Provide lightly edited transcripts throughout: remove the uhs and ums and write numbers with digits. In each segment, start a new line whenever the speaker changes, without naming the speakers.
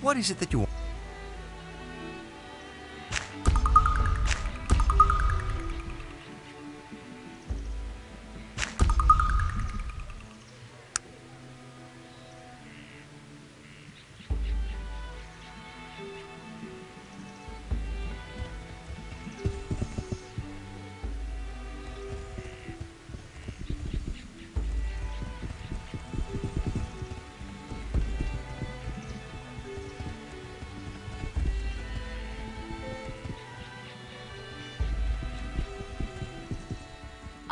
What is it that you want?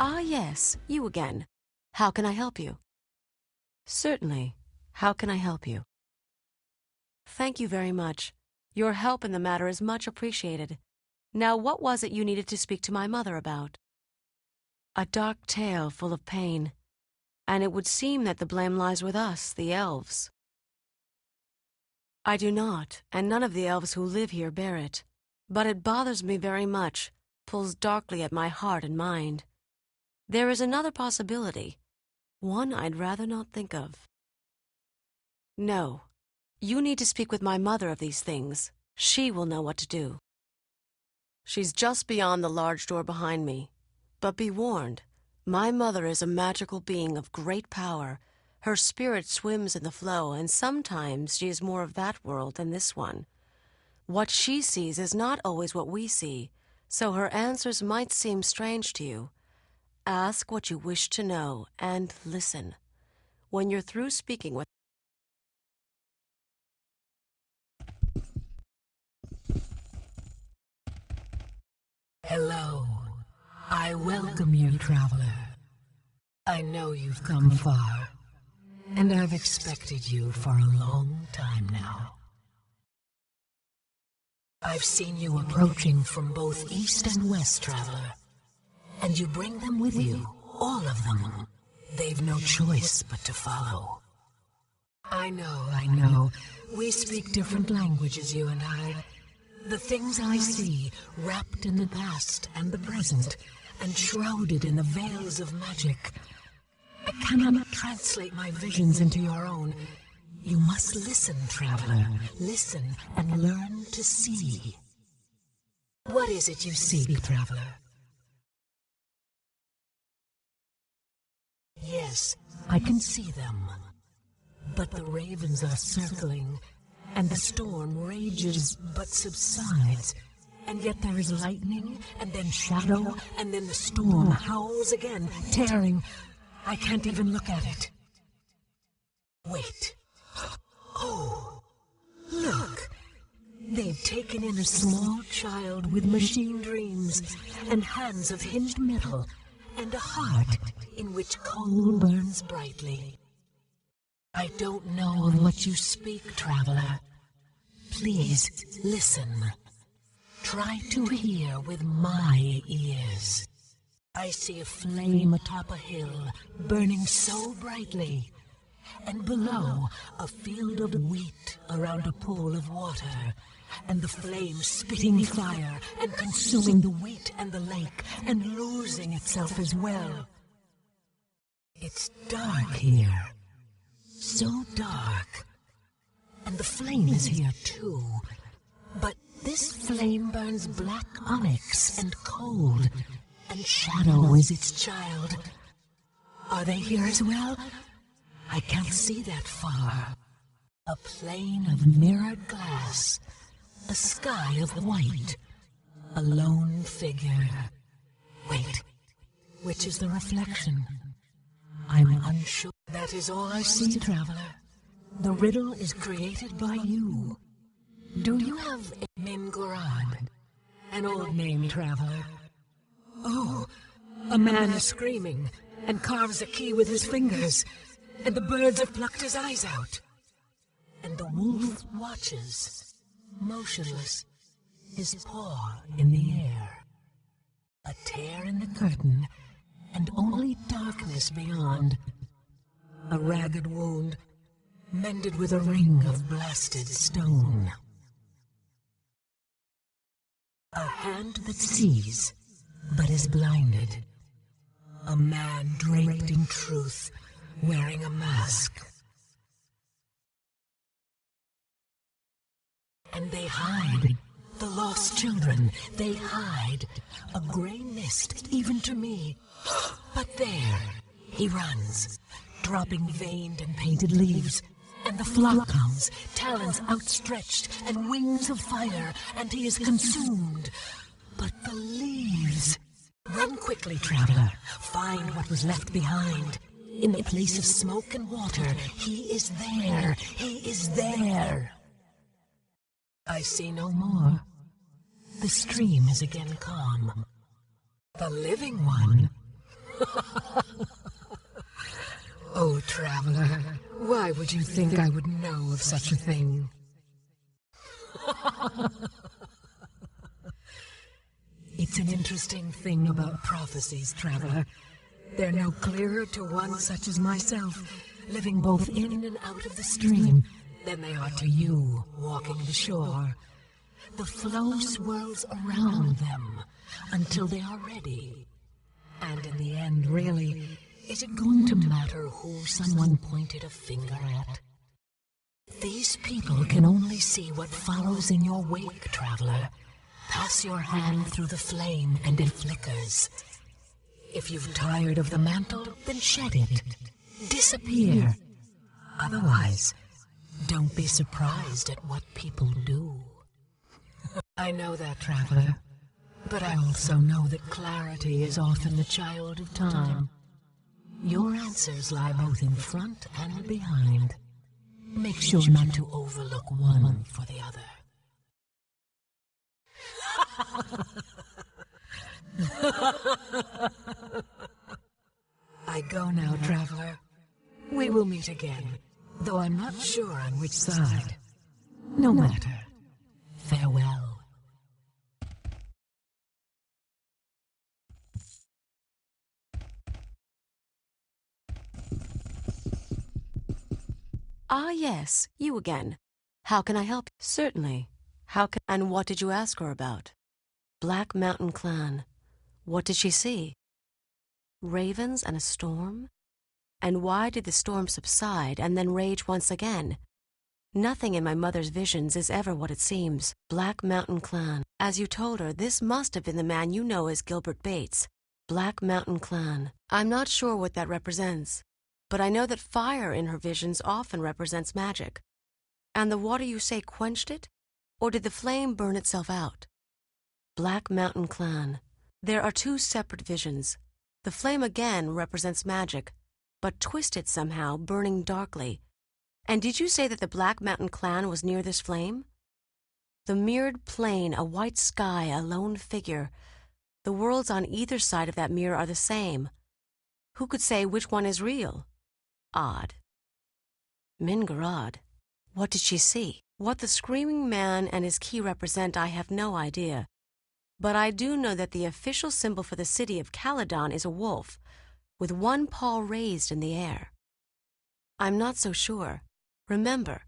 Ah, yes, you again. How can I help you? Certainly. How can I help you? Thank you very much. Your help in the matter is much appreciated. Now, what was it you needed to speak to my mother about? A dark tale full of pain. And it would seem that the blame lies with us, the elves. I do not, and none of the elves who live here bear it. But it bothers me very much, pulls darkly at my heart and mind. There is another possibility, one I'd rather not think of. No, you need to speak with my mother of these things. She will know what to do. She's just beyond the large door behind me. But be warned, my mother is a magical being of great power. Her spirit swims in the flow, and sometimes she is more of that world than this one. What she sees is not always what we see, so her answers might seem strange to you. Ask what you wish to know, and listen. When you're through speaking with
Hello. I welcome you, traveler. I know you've come far, and I've expected you for a long time now. I've seen you approaching from both east and west, traveler. And you bring them with you, all of them. They've no choice but to follow. I know. We speak different languages, you and I. The things I see, wrapped in the past and the present, and shrouded in the veils of magic. I cannot translate my visions into your own. You must listen, traveler. Listen and learn to see. What is it you seek, traveler? Yes, I can see them. But the ravens are circling, and the storm rages but subsides. And yet there is lightning, and then shadow, and then the storm howls again, tearing. I can't even look at it. Wait. Oh, look. They've taken in a small child with machine dreams, and hands of hinged metal, and a heart in which coal burns brightly. I don't know of what you speak, traveler. Please, listen. Try to hear with my ears. I see a flame atop a hill, burning so brightly, and below, a field of wheat around a pool of water, and the flame spitting fire and consuming the wheat and the lake, and losing itself as well. It's dark here, so dark, and the flame is here too, but this flame burns black onyx and cold, and shadow is its child. Are they here as well? I can't see that far. A plain of mirrored glass, a sky of white, a lone figure. Wait, which is the reflection? I'm unsure. That is all I see, traveler. The riddle is created by you. Do you have a Mingorad? An old name, traveler. Oh, a man is screaming and carves a key with his fingers, and the birds have plucked his eyes out. And the wolf watches, motionless, his paw in the air. A tear in the curtain, and only darkness beyond. A ragged wound, mended with a ring of blasted stone. A hand that sees, but is blinded. A man draped in truth, wearing a mask. And they hide. The lost children, they hide. A gray mist, even to me. But there, he runs, dropping veined and painted leaves. And the flock comes, talons outstretched and wings of fire, and he is consumed. But the leaves... Run quickly, traveler. Find what was left behind. In the place of smoke and water, he is there. He is there. I see no more. The stream is again calm. The living one. Oh, traveler, why would you think I would know of such a thing? It's an interesting thing about prophecies, traveler. They're no clearer to one such as myself, living both in and out of the stream, than they are to you, walking the shore. The flow swirls around them until they are ready. And in the end, really, is it going to matter who someone pointed a finger at? These people can only see what follows in your wake, traveler. Pass your hand through the flame and it flickers. If you've tired of the mantle, then shed it. Disappear. Otherwise, don't be surprised at what people do. I know that, traveler. But I also know that clarity is often the child of time. Your answers lie both in front and behind. Make sure not to overlook one for the other. I go now, traveler. We will meet again, though I'm not sure on which side. No matter. Farewell.
Ah, yes, you again. How can I help? Certainly. And what did you ask her about? Black Mountain Clan. What did she see? Ravens and a storm? And why did the storm subside and then rage once again? Nothing in my mother's visions is ever what it seems. Black Mountain Clan. As you told her, this must have been the man you know as Gilbert Bates. Black Mountain Clan. I'm not sure what that represents, but I know that fire in her visions often represents magic. And the water you say quenched it? Or did the flame burn itself out? Black Mountain Clan. There are two separate visions. The flame again represents magic, but twisted somehow, burning darkly. And did you say that the Black Mountain Clan was near this flame? The mirrored plain, a white sky, a lone figure. The worlds on either side of that mirror are the same. Who could say which one is real? Odd. Mingarad. What did she see? What the screaming man and his key represent, I have no idea. But I do know that the official symbol for the city of Caledon is a wolf, with one paw raised in the air. I'm not so sure. Remember,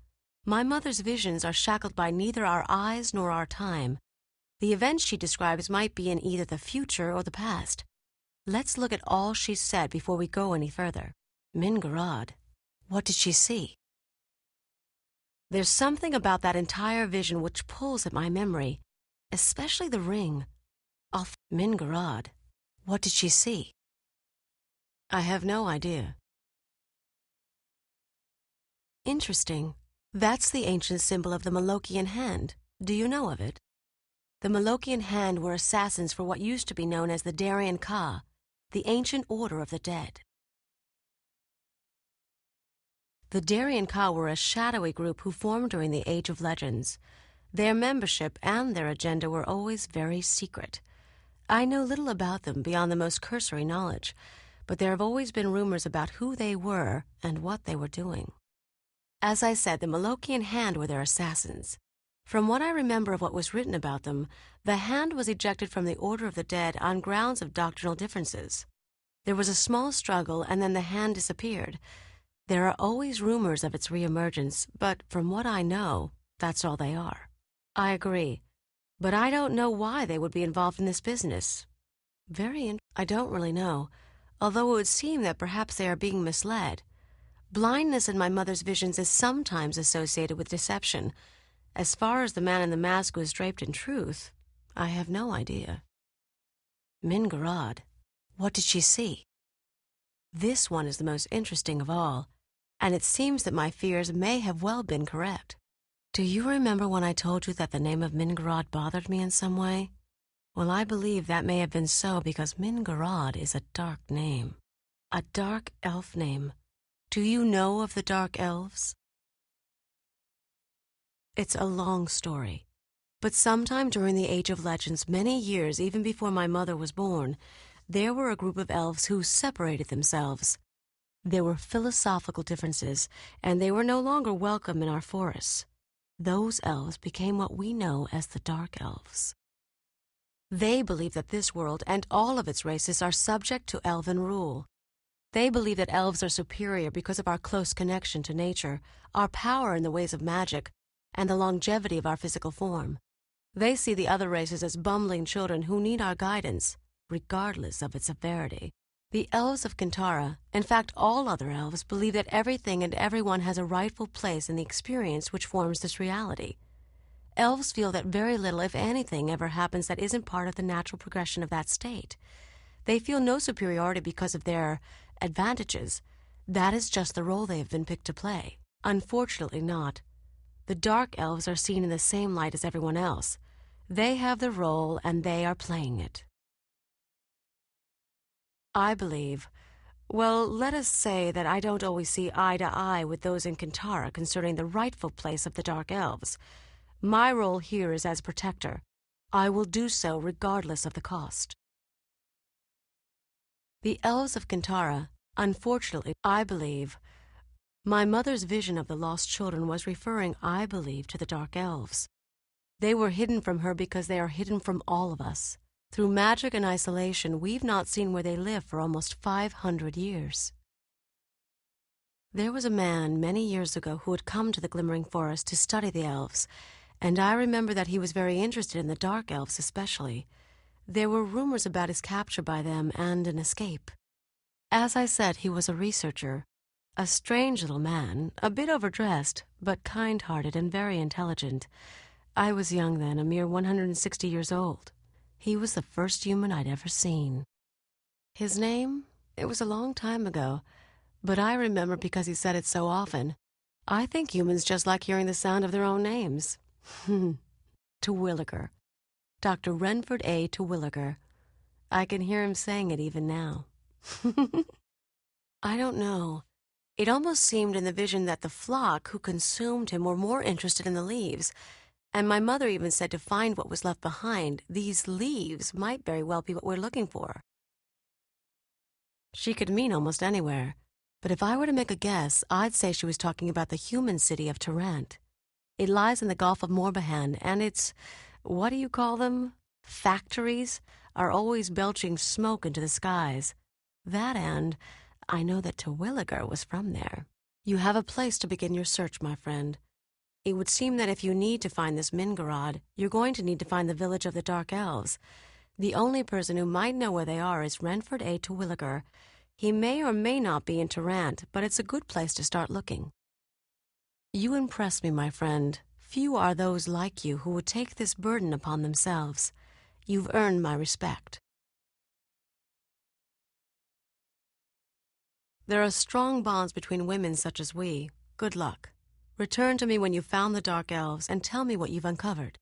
my mother's visions are shackled by neither our eyes nor our time. The events she describes might be in either the future or the past. Let's look at all she said before we go any further. Mingarad. What did she see? There's something about that entire vision which pulls at my memory, especially the ring. Mingarad. What did she see? I have no idea. Interesting. That's the ancient symbol of the Malokian hand. Do you know of it? The Malokian hand were assassins for what used to be known as the Darien Ka, the ancient order of the dead. The Darien Ka were a shadowy group who formed during the Age of Legends. Their membership and their agenda were always very secret. I know little about them beyond the most cursory knowledge, but there have always been rumors about who they were and what they were doing. As I said, the Malokian hand were their assassins. From what I remember of what was written about them, the hand was ejected from the Order of the Dead on grounds of doctrinal differences. There was a small struggle, and then the hand disappeared. There are always rumors of its reemergence, but from what I know, that's all they are. I agree, but I don't know why they would be involved in this business. I don't really know, although it would seem that perhaps they are being misled. Blindness in my mother's visions is sometimes associated with deception, As far as the man in the mask was draped in truth, I have no idea. Mingarad, what did she see? This one is the most interesting of all, and it seems that my fears may have well been correct. Do you remember when I told you that the name of Mingarad bothered me in some way? Well, I believe that may have been so because Mingarad is a dark name. A dark elf name. Do you know of the dark elves? It's a long story. But sometime during the Age of Legends, many years even before my mother was born, there were a group of elves who separated themselves. There were philosophical differences, and they were no longer welcome in our forests. Those elves became what we know as the Dark Elves. They believe that this world and all of its races are subject to elven rule. They believe that elves are superior because of our close connection to nature, our power in the ways of magic, and the longevity of our physical form. They see the other races as bumbling children who need our guidance, regardless of its severity. The elves of Kintara, in fact all other elves, believe that everything and everyone has a rightful place in the experience which forms this reality. Elves feel that very little, if anything, ever happens that isn't part of the natural progression of that state. They feel no superiority because of their advantages. That is just the role they have been picked to play. Unfortunately not. The Dark Elves are seen in the same light as everyone else. They have the role and they are playing it. I believe, well, let us say that I don't always see eye to eye with those in Kintara concerning the rightful place of the Dark Elves. My role here is as protector. I will do so regardless of the cost. The elves of Kintara, unfortunately, I believe, my mother's vision of the lost children was referring, I believe, to the Dark Elves. They were hidden from her because they are hidden from all of us. Through magic and isolation, we've not seen where they live for almost 500 years. There was a man many years ago who had come to the Glimmering Forest to study the elves, and I remember that he was very interested in the Dark Elves especially. There were rumors about his capture by them and an escape. As I said, he was a researcher, a strange little man, a bit overdressed, but kind-hearted and very intelligent. I was young then, a mere 160 years old. He was the first human I'd ever seen. His name? It was a long time ago, but I remember because he said it so often. I think humans just like hearing the sound of their own names. Terwilliger. Dr. Renford A. Terwilliger. I can hear him saying it even now. I don't know. It almost seemed in the vision that the flock who consumed him were more interested in the leaves, and my mother even said to find what was left behind, these leaves might very well be what we're looking for. She could mean almost anywhere, but if I were to make a guess, I'd say she was talking about the human city of Tarrant. It lies in the Gulf of Morbihan, and its, what do you call them? Factories are always belching smoke into the skies. That and I know that Terwilliger was from there. You have a place to begin your search, my friend. It would seem that if you need to find this Mingarad, you're going to need to find the village of the Dark Elves. The only person who might know where they are is Renford A. Terwilliger. He may or may not be in Tarrant, but it's a good place to start looking. You impress me, my friend. Few are those like you who would take this burden upon themselves. You've earned my respect. There are strong bonds between women such as we. Good luck. Return to me when you've found the Dark Elves and tell me what you've uncovered.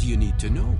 do you need to know?